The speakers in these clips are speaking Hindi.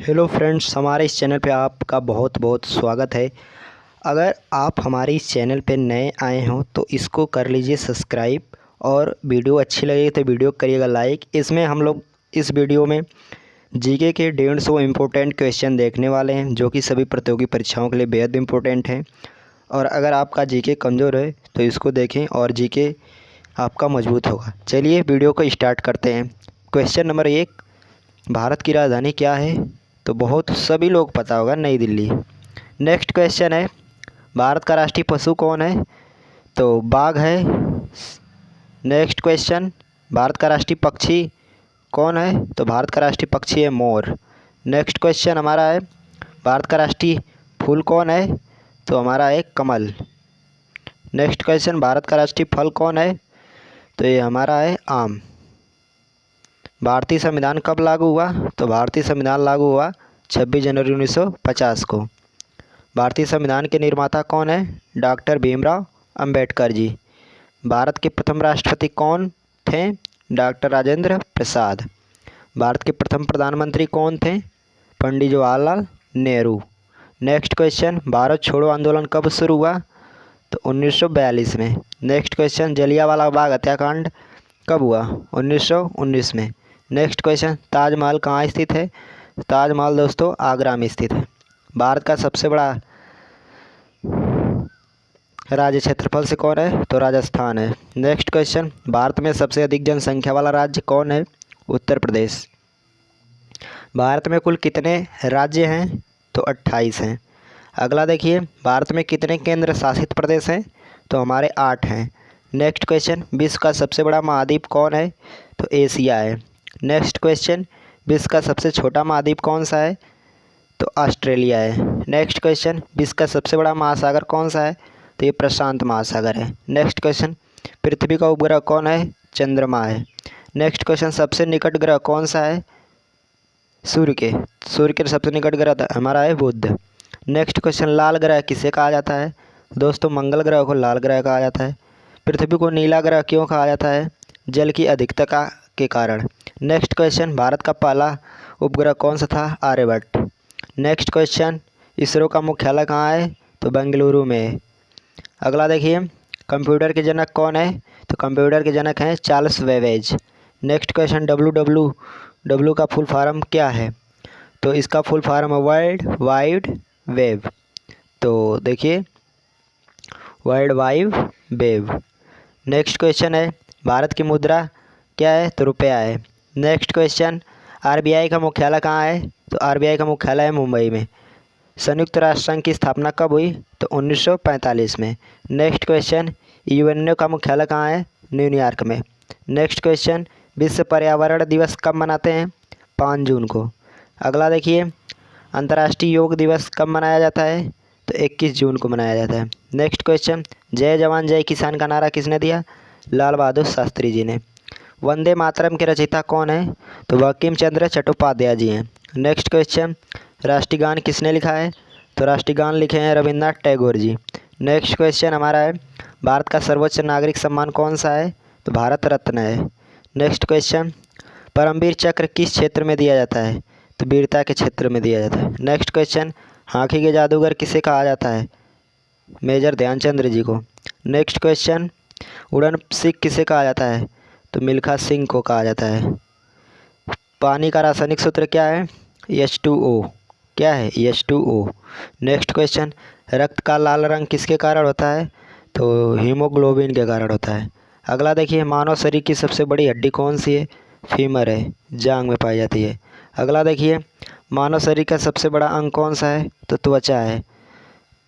हेलो फ्रेंड्स, हमारे इस चैनल पे आपका बहुत बहुत स्वागत है। अगर आप हमारे इस चैनल पे नए आए हों तो इसको कर लीजिए सब्सक्राइब, और वीडियो अच्छी लगेगी तो वीडियो करिएगा लाइक। इसमें हम लोग इस वीडियो में जीके के 150 इम्पोर्टेंट क्वेश्चन देखने वाले हैं, जो कि सभी प्रतियोगी परीक्षाओं के लिए बेहद इम्पोर्टेंट हैं। और अगर आपका जीके कमज़ोर है तो इसको देखें और जीके आपका मजबूत होगा। चलिए वीडियो को स्टार्ट करते हैं। क्वेश्चन नंबर 1, भारत की राजधानी क्या है? तो बहुत सभी लोग पता होगा, नई दिल्ली। नेक्स्ट क्वेश्चन है, भारत का राष्ट्रीय पशु कौन है? तो बाघ है। नेक्स्ट क्वेश्चन, भारत का राष्ट्रीय पक्षी कौन है? तो भारत का राष्ट्रीय पक्षी है मोर। नेक्स्ट क्वेश्चन हमारा है, भारत का राष्ट्रीय फूल कौन है? तो हमारा है कमल। नेक्स्ट क्वेश्चन, भारत का राष्ट्रीय फल कौन है? तो ये हमारा है आम। भारतीय संविधान कब लागू हुआ? तो भारतीय संविधान लागू हुआ 26 जनवरी 1950 को। भारतीय संविधान के निर्माता कौन है? डॉक्टर भीमराव अंबेडकर जी। भारत के प्रथम राष्ट्रपति कौन थे? डॉक्टर राजेंद्र प्रसाद। भारत के प्रथम प्रधानमंत्री कौन थे? पंडित जवाहरलाल नेहरू। नेक्स्ट क्वेश्चन, भारत छोड़ो आंदोलन कब शुरू हुआ? तो 1942 में। नेक्स्ट क्वेश्चन, जलियांवाला बाग हत्याकांड कब हुआ? 1919 में। नेक्स्ट क्वेश्चन, ताजमहल कहाँ स्थित है? ताजमहल दोस्तों आगरा में स्थित है। भारत का सबसे बड़ा राज्य क्षेत्रफल से कौन है? तो राजस्थान है। नेक्स्ट क्वेश्चन, भारत में सबसे अधिक जनसंख्या वाला राज्य कौन है? उत्तर प्रदेश। भारत में कुल कितने राज्य हैं? तो 28 हैं। अगला देखिए, भारत में कितने केंद्र शासित प्रदेश हैं? तो हमारे 8 हैं। नेक्स्ट क्वेश्चन, विश्व का सबसे बड़ा महाद्वीप कौन है? तो एशिया है। नेक्स्ट क्वेश्चन, विश्व का सबसे छोटा महाद्वीप कौन सा है? तो ऑस्ट्रेलिया है। नेक्स्ट क्वेश्चन, विश्व का सबसे बड़ा महासागर कौन सा है? तो ये प्रशांत महासागर है। नेक्स्ट क्वेश्चन, पृथ्वी का उपग्रह कौन है? चंद्रमा है। नेक्स्ट क्वेश्चन, सबसे निकट ग्रह कौन सा है? सूर्य के सबसे निकट ग्रह हमारा है बुध। नेक्स्ट क्वेश्चन, लाल ग्रह किसे कहा जाता है? दोस्तों मंगल ग्रह को लाल ग्रह कहा जाता है। पृथ्वी को नीला ग्रह क्यों कहा जाता है? जल की अधिकता के कारण। नेक्स्ट क्वेश्चन, भारत का पहला उपग्रह कौन सा था? आर्यभट्ट। नेक्स्ट क्वेश्चन, इसरो का मुख्यालय कहाँ है? तो बेंगलुरु में है। अगला देखिए, कंप्यूटर के जनक कौन है? तो कंप्यूटर के जनक हैं Charles Babbage. Next question, W का फुल फॉर्म क्या है? तो इसका फुल फॉर्म है वर्ल्ड वाइड वेब। तो देखिए, world wide web. Next question है, भारत की मुद्रा क्या है? तो रुपया है। नेक्स्ट क्वेश्चन, आरबीआई का मुख्यालय कहाँ है? तो आरबीआई का मुख्यालय है मुंबई में। संयुक्त राष्ट्र संघ की स्थापना कब हुई? तो 1945 में। नेक्स्ट क्वेश्चन, यूएनओ का मुख्यालय कहाँ है? न्यूयॉर्क में। नेक्स्ट क्वेश्चन, विश्व पर्यावरण दिवस कब मनाते हैं? 5 जून को। अगला देखिए, अंतर्राष्ट्रीय योग दिवस कब मनाया जाता है? तो 21 जून को मनाया जाता है। नेक्स्ट क्वेश्चन, जय जवान जय किसान का नारा किसने दिया? लाल बहादुर शास्त्री जी ने। वंदे मातरम के रचयिता कौन है? तो बंकिम चंद्र चट्टोपाध्याय जी हैं। नेक्स्ट क्वेश्चन, राष्ट्रीय गान किसने लिखा है? तो राष्ट्रीय गान लिखे हैं रविन्द्रनाथ टैगोर जी। नेक्स्ट क्वेश्चन हमारा है, भारत का सर्वोच्च नागरिक सम्मान कौन सा है? तो भारत रत्न है। नेक्स्ट क्वेश्चन, परमवीर चक्र किस क्षेत्र में दिया जाता है? तो वीरता के क्षेत्र में दिया जाता है। नेक्स्ट क्वेश्चन, हॉकी के जादूगर किसे कहा जाता है? मेजर ध्यानचंद्र जी को। नेक्स्ट क्वेश्चन, उड़न सिख किसे कहा जाता है? तो मिल्खा सिंह को कहा जाता है। पानी का रासायनिक सूत्र क्या है? H2O। क्या है? H2O। नेक्स्ट क्वेश्चन, रक्त का लाल रंग किसके कारण होता है? तो हीमोग्लोबिन के कारण होता है। अगला देखिए, मानव शरीर की सबसे बड़ी हड्डी कौन सी है? फीमर है, जांग में पाई जाती है। अगला देखिए, मानव शरीर का सबसे बड़ा अंग कौन सा है? तो त्वचा है।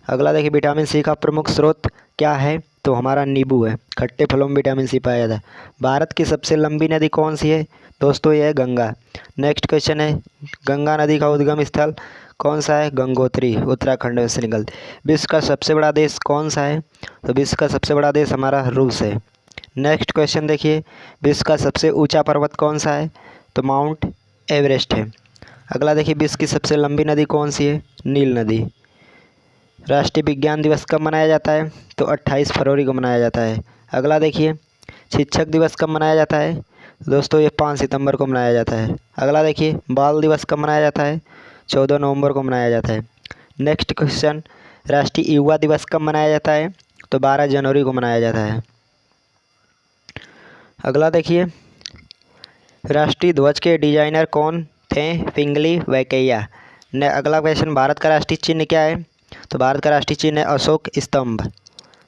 अगला देखिए, विटामिन सी का प्रमुख स्रोत क्या है? तो हमारा नींबू है। खट्टे फलों में विटामिन सी पाया जाता है। भारत की सबसे लंबी नदी कौन सी है? दोस्तों ये है गंगा। नेक्स्ट क्वेश्चन है, गंगा नदी का उद्गम स्थल कौन सा है? गंगोत्री, उत्तराखंड में से निकलती। विश्व का सबसे बड़ा देश कौन सा है? तो विश्व का सबसे बड़ा देश हमारा रूस है। नेक्स्ट क्वेश्चन देखिए, विश्व का सबसे ऊंचा पर्वत कौन सा है? तो माउंट एवरेस्ट है। अगला देखिए, विश्व की सबसे लंबी नदी कौन सी है? नील नदी। राष्ट्रीय विज्ञान दिवस कब मनाया जाता है? तो 28 फरवरी को मनाया जाता है। अगला देखिए, शिक्षक दिवस कब मनाया जाता है? दोस्तों ये 5 सितंबर को मनाया जाता है। अगला देखिए, बाल दिवस कब मनाया जाता है? 14 नवंबर को मनाया जाता है। नेक्स्ट क्वेश्चन, राष्ट्रीय युवा दिवस कब मनाया जाता है? तो 12 जनवरी को मनाया जाता है। अगला देखिए, राष्ट्रीय ध्वज के डिजाइनर कौन थे? पिंगली वेंकैया। ने अगला क्वेश्चन, भारत का राष्ट्रीय चिन्ह क्या है? तो भारत का राष्ट्रीय चिन्ह है अशोक स्तंभ।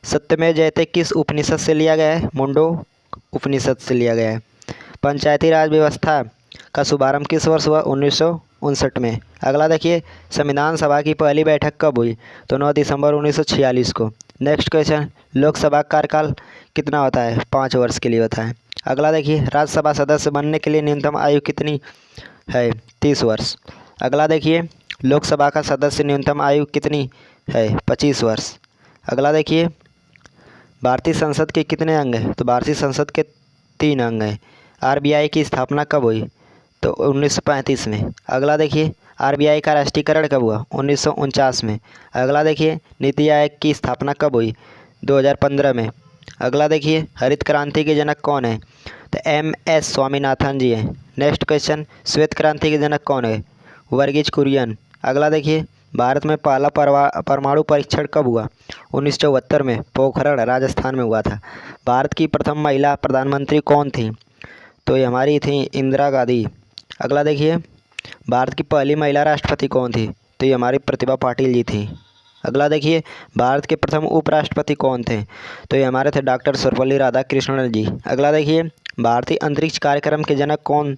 सत्यमेव जयते किस उपनिषद से लिया गया है? मुंडो उपनिषद से लिया गया है। पंचायती राज व्यवस्था का शुभारंभ किस वर्ष हुआ? 1959 में। अगला देखिए, संविधान सभा की पहली बैठक कब हुई? तो 9 दिसंबर 1946 को। नेक्स्ट क्वेश्चन, लोकसभा का कार्यकाल कितना होता है? 5 वर्ष के लिए होता है। अगला देखिए, राज्यसभा सदस्य बनने के लिए न्यूनतम आयु कितनी है? 30 वर्ष। अगला देखिए, लोकसभा का सदस्य न्यूनतम आयु कितनी है? 25 वर्ष। अगला देखिए, भारतीय संसद के कितने अंग हैं? तो भारतीय संसद के 3 अंग हैं। आरबीआई की स्थापना कब हुई? तो 1935 में। अगला देखिए, आरबीआई का राष्ट्रीयकरण कब हुआ? 1949 में। अगला देखिए, नीति आयोग की स्थापना कब हुई? 2015 में। अगला देखिए, हरित क्रांति के जनक कौन है? तो MS स्वामीनाथन जी हैं। नेक्स्ट क्वेश्चन, श्वेत क्रांति के जनक कौन है? वर्गीज कुरियन। अगला देखिए, भारत में पहला परमाणु परीक्षण कब हुआ? 1974 में, पोखरण राजस्थान में हुआ था। भारत की प्रथम महिला प्रधानमंत्री कौन थी? तो ये हमारी थी इंदिरा गांधी। अगला देखिए, भारत की पहली महिला राष्ट्रपति कौन थी? तो ये हमारी प्रतिभा पाटिल जी थी। अगला देखिए, भारत के प्रथम उपराष्ट्रपति कौन थे? तो ये हमारे थे डॉक्टर सर्वपल्ली राधाकृष्णन जी। अगला देखिए, भारतीय अंतरिक्ष कार्यक्रम के जनक कौन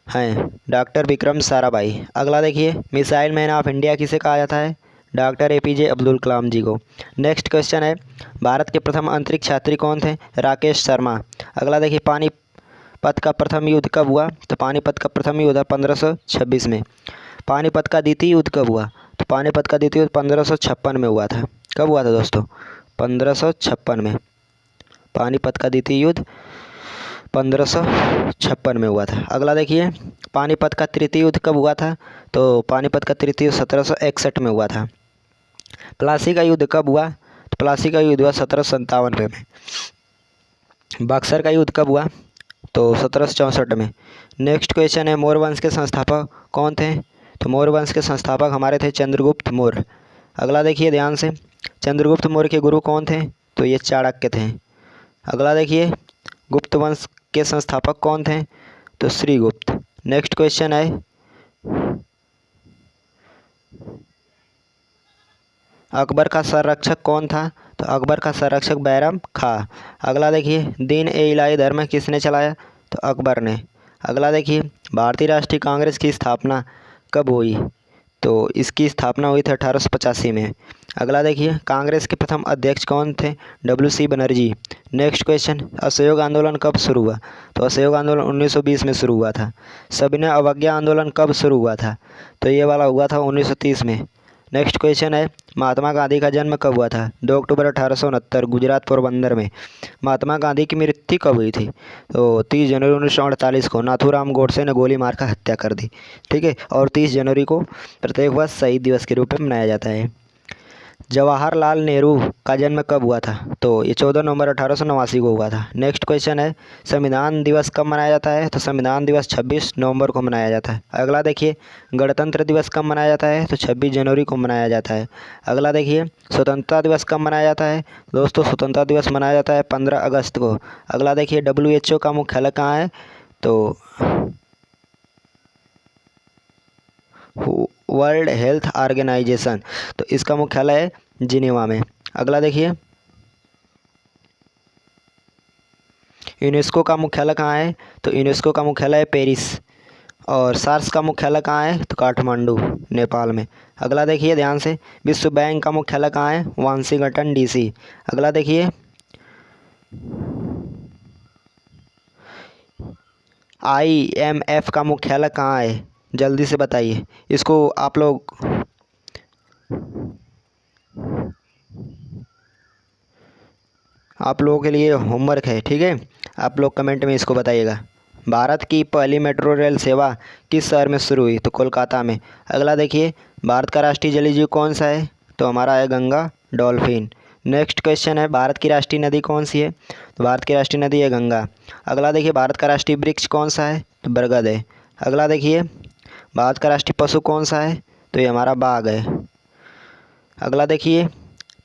हैं? डॉक्टर विक्रम साराभाई। अगला देखिए, मिसाइल मैन ऑफ इंडिया किसे कहा जाता है? डॉक्टर APJ अब्दुल कलाम जी को। नेक्स्ट क्वेश्चन है, भारत के प्रथम अंतरिक्ष यात्री कौन थे? राकेश शर्मा। अगला देखिए, पानीपत का प्रथम युद्ध कब हुआ? तो पानीपत का प्रथम युद्ध 1526 में। पानीपत का द्वितीय युद्ध कब हुआ? तो पानीपत का द्वितीय युद्ध 1556 में हुआ था। कब हुआ था दोस्तों? 1556 में। पानीपत का द्वितीय युद्ध 1556 में हुआ था। अगला देखिए, पानीपत का तृतीय युद्ध कब हुआ था? तो पानीपत का तृतीय युद्ध 1761 में हुआ था। प्लासी का युद्ध कब हुआ? तो प्लासी का युद्ध हुआ 1797 में। बक्सर का युद्ध कब हुआ? तो 1764 में। नेक्स्ट क्वेश्चन है, मौर्य वंश के संस्थापक कौन थे? तो मौर्य वंश के संस्थापक हमारे थे चंद्रगुप्त मौर्य। अगला देखिए ध्यान से, चंद्रगुप्त मौर्य के गुरु कौन थे? तो ये चाणक्य थे। अगला देखिए, गुप्त वंश के संस्थापक कौन थे? तो श्रीगुप्त। नेक्स्ट क्वेश्चन है, अकबर का संरक्षक कौन था? तो अकबर का संरक्षक बैरम खां। अगला देखिए, दीन-ए-इलाही धर्म किसने चलाया? तो अकबर ने। अगला देखिए, भारतीय राष्ट्रीय कांग्रेस की स्थापना कब हुई? तो इसकी स्थापना हुई थी 1885 में। अगला देखिए, कांग्रेस के प्रथम अध्यक्ष कौन थे? WC बनर्जी। नेक्स्ट क्वेश्चन, असहयोग आंदोलन कब शुरू हुआ? तो असहयोग आंदोलन 1920 में शुरू हुआ था। सविनय अवज्ञा आंदोलन कब शुरू हुआ था? तो ये वाला हुआ था 1930 में। नेक्स्ट क्वेश्चन है, महात्मा गांधी का जन्म कब हुआ था? 2 अक्टूबर 1869 गुजरात पोरबंदर में। महात्मा गांधी की मृत्यु कब हुई थी? तो 30 जनवरी 1948 को नाथूराम गोडसे ने गोली मारकर हत्या कर दी। ठीक है, और 30 जनवरी को प्रत्येक वर्ष शहीद दिवस के रूप में मनाया जाता है। जवाहरलाल नेहरू का जन्म कब हुआ था? तो ये 14 नवंबर 1889 को हुआ था। नेक्स्ट क्वेश्चन है, संविधान दिवस कब मनाया जाता है? तो संविधान दिवस 26 नवंबर को मनाया जाता है। अगला देखिए, गणतंत्र दिवस कब मनाया जाता है? तो 26 जनवरी को मनाया जाता है। अगला देखिए, स्वतंत्रता दिवस कब मनाया जाता है? दोस्तों, स्वतंत्रता दिवस मनाया जाता है 15 अगस्त को। अगला देखिए, WHO का मुख्यालय कहाँ है? तो वर्ल्ड हेल्थ ऑर्गेनाइजेशन, तो इसका मुख्यालय है जिनेवा में। अगला देखिए, यूनेस्को का मुख्यालय कहाँ है? तो यूनेस्को का मुख्यालय है पेरिस। और सार्स का मुख्यालय कहाँ है? तो काठमांडू, नेपाल में। अगला देखिए ध्यान से, विश्व बैंक का मुख्यालय कहाँ है? Washington DC। अगला देखिए, IMF का मुख्यालय कहाँ है? जल्दी से बताइए, इसको आप लोग आप लोगों के लिए होमवर्क है। ठीक है, आप लोग कमेंट में इसको बताइएगा। भारत की पहली मेट्रो रेल सेवा किस शहर में शुरू हुई? तो कोलकाता में। अगला देखिए, भारत का राष्ट्रीय जलीय जीव कौन सा है? तो हमारा है गंगा डॉल्फिन। नेक्स्ट क्वेश्चन है, भारत की राष्ट्रीय नदी कौन सी है? तो भारत की राष्ट्रीय नदी है गंगा। अगला देखिए, भारत का राष्ट्रीय वृक्ष कौन सा है? तो बरगद है। अगला देखिए, भारत का राष्ट्रीय पशु कौन सा है? तो ये हमारा बाघ है। अगला देखिए,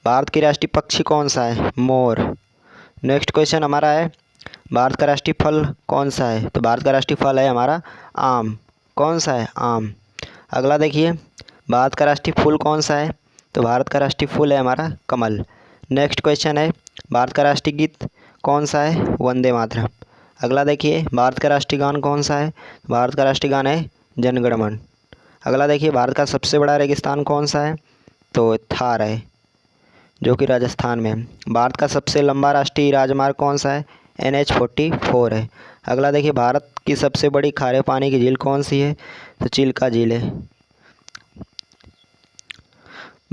भारत की राष्ट्रीय पक्षी कौन सा है? मोर। नेक्स्ट क्वेश्चन हमारा है, भारत का राष्ट्रीय फल कौन सा है? तो भारत का राष्ट्रीय फल है हमारा आम। कौन सा है? आम। अगला देखिए, भारत का राष्ट्रीय फूल कौन सा है? तो भारत का राष्ट्रीय फूल है हमारा कमल। नेक्स्ट क्वेश्चन है, भारत का राष्ट्रीय गीत कौन सा है? वंदे मातरम। अगला देखिए, भारत का राष्ट्रीय गान कौन सा है? भारत का राष्ट्रीय गान है जन गण मन। अगला देखिए, भारत का सबसे बड़ा रेगिस्तान कौन सा है? तो थार है, जो कि राजस्थान में है। भारत का सबसे लंबा राष्ट्रीय राजमार्ग कौन सा है? NH-44 है। अगला देखिए, भारत की सबसे बड़ी खारे पानी की झील कौन सी है? तो चिल्का झील है।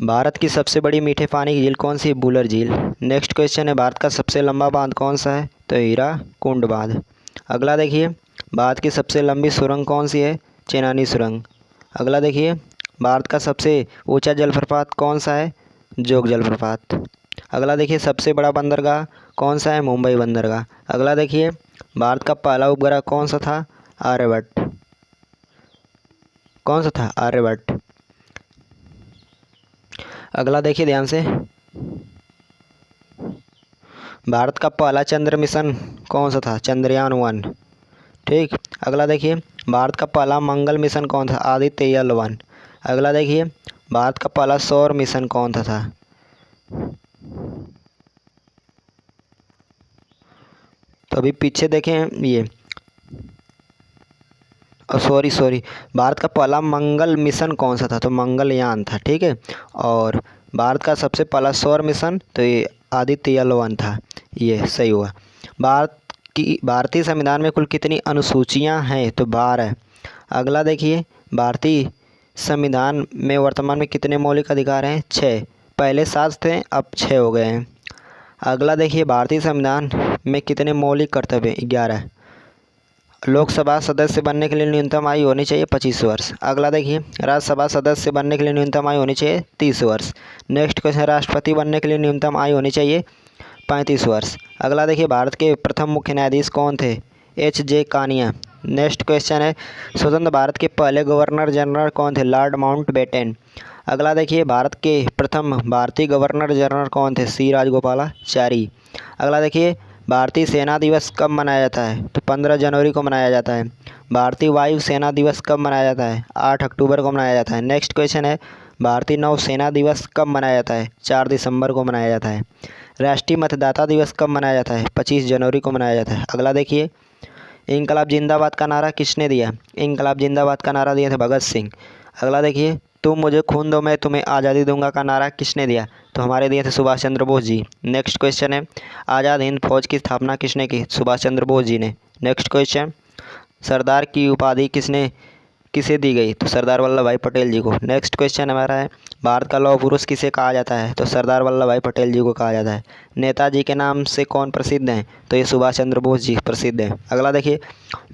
भारत की सबसे बड़ी मीठे पानी की झील कौन सी है? बुलर झील। नेक्स्ट क्वेश्चन है, भारत का सबसे लंबा बांध कौन सा है? तो हीराकुंड बांध। अगला देखिए, भारत की सबसे लंबी सुरंग कौन सी है? चेनानी सुरंग। अगला देखिए, भारत का सबसे ऊंचा जलप्रपात कौन सा है? जोग जलप्रपात। अगला देखिए, सबसे बड़ा बंदरगाह कौन सा है? मुंबई बंदरगाह। अगला देखिए, भारत का पहला उपग्रह कौन सा था? आर्यभट्ट। कौन सा था? आर्यभट्ट। अगला देखिए ध्यान से, भारत का पहला चंद्र मिशन कौन सा था? चंद्रयान-1। ठीक। अगला देखिए, भारत का पहला मंगल मिशन कौन था? आदित्य L1। अगला देखिए, भारत का पहला सौर मिशन कौन सा था? तो अभी पीछे देखें, ये सॉरी, भारत का पहला मंगल मिशन कौन सा था? तो मंगलयान था। ठीक है। और भारत का सबसे पहला सौर मिशन तो ये आदित्य L1 था। ये सही हुआ। भारतीय संविधान में कुल कितनी अनुसूचियां हैं? तो 12। अगला देखिए, भारतीय संविधान में वर्तमान में कितने मौलिक अधिकार हैं? 6। पहले 7 थे, अब 6 हो गए हैं। अगला देखिए, भारतीय संविधान में कितने मौलिक कर्तव्य? 11। लोकसभा सदस्य बनने के लिए न्यूनतम आयु होनी चाहिए 25 वर्ष। अगला देखिए, राज्यसभा सदस्य बनने के लिए न्यूनतम आयु होनी चाहिए 30 वर्ष। नेक्स्ट क्वेश्चन, राष्ट्रपति बनने के लिए न्यूनतम आयु होनी चाहिए 35 वर्ष। अगला देखिए, भारत के प्रथम मुख्य न्यायाधीश कौन थे? H.J. कानिया। नेक्स्ट क्वेश्चन है, स्वतंत्र भारत के पहले गवर्नर जनरल कौन थे? Lord Mountbatten. अगला देखिए, भारत के प्रथम भारतीय गवर्नर जनरल कौन थे? C. राजगोपालाचारी। अगला देखिए, भारतीय सेना दिवस कब मनाया जाता है? तो 15 जनवरी को मनाया जाता है। भारतीय वायु सेना दिवस कब मनाया जाता है? 8 अक्टूबर को मनाया जाता है। नेक्स्ट क्वेश्चन है, भारतीय नौसेना दिवस कब मनाया जाता है? 4 दिसंबर को मनाया जाता है। राष्ट्रीय मतदाता दिवस कब मनाया जाता है? 25 जनवरी को मनाया जाता है। अगला देखिए, इंकलाब जिंदाबाद का नारा किसने दिया? इंकलाब जिंदाबाद का नारा दिया था भगत सिंह। अगला देखिए, तुम मुझे खून दो मैं तुम्हें आज़ादी दूंगा का नारा किसने दिया? तो हमारे दिए थे सुभाष चंद्र बोस जी। नेक्स्ट क्वेश्चन है, आज़ाद हिंद फौज की स्थापना किसने की? सुभाष चंद्र बोस जी ने। नेक्स्ट क्वेश्चन, सरदार की उपाधि किसे दी गई? तो सरदार वल्लभ भाई पटेल जी को। नेक्स्ट क्वेश्चन हमारा है, भारत का लौह पुरुष किसे कहा जाता है? तो सरदार वल्लभ भाई पटेल जी को कहा जाता है। नेताजी के नाम से कौन प्रसिद्ध हैं? तो ये सुभाष चंद्र बोस जी प्रसिद्ध हैं। अगला देखिए,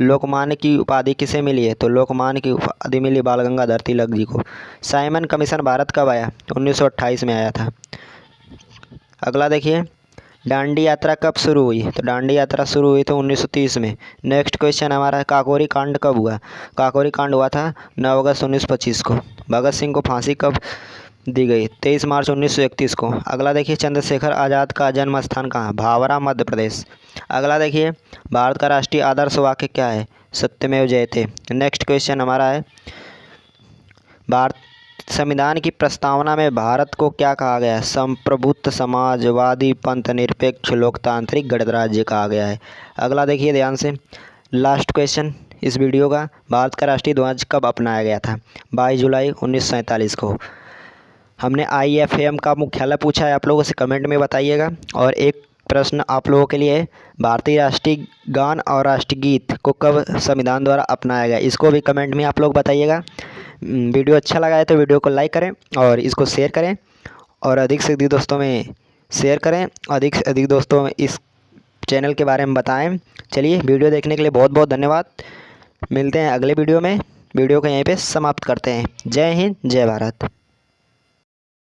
लोकमान्य की उपाधि किसे मिली है? तो लोकमान्य की उपाधि मिली बाल गंगाधर तिलक जी को। साइमन कमीशन भारत कब आया? 1928 में आया था। अगला देखिए, दांडी यात्रा कब शुरू हुई? तो दांडी यात्रा शुरू हुई तो 1930 में। नेक्स्ट क्वेश्चन हमारा है, काकोरी कांड कब हुआ? काकोरी कांड हुआ था 9 अगस्त 1925 को। भगत सिंह को फांसी कब दी गई? 23 मार्च 1931 को। अगला देखिए, चंद्रशेखर आज़ाद का जन्म स्थान कहाँ? भावरा, मध्य प्रदेश। अगला देखिए, भारत का राष्ट्रीय आदर्श वाक्य क्या है? सत्यमेव जयते। नेक्स्ट क्वेश्चन हमारा है, भारत संविधान की प्रस्तावना में भारत को क्या कहा गया है? संप्रभुत्व समाजवादी पंथ निरपेक्ष लोकतांत्रिक गणराज्य कहा गया है। अगला देखिए ध्यान से, लास्ट क्वेश्चन इस वीडियो का, भारत का राष्ट्रीय ध्वज कब अपनाया गया था? 22 जुलाई 1947 को। हमने IFAM का मुख्यालय पूछा है, आप लोगों से कमेंट में बताइएगा। और एक प्रश्न आप लोगों के लिए, भारतीय राष्ट्रीय गान और राष्ट्रीय गीत को कब संविधान द्वारा अपनाया गया? इसको भी कमेंट में आप लोग बताइएगा। वीडियो अच्छा लगा है तो वीडियो को लाइक करें और इसको शेयर करें और अधिक से अधिक दोस्तों में शेयर करें, अधिक से अधिक दोस्तों में इस चैनल के बारे में बताएं। चलिए, वीडियो देखने के लिए बहुत बहुत धन्यवाद। मिलते हैं अगले वीडियो में। वीडियो को यहीं पे समाप्त करते हैं। जय हिंद, जय भारत।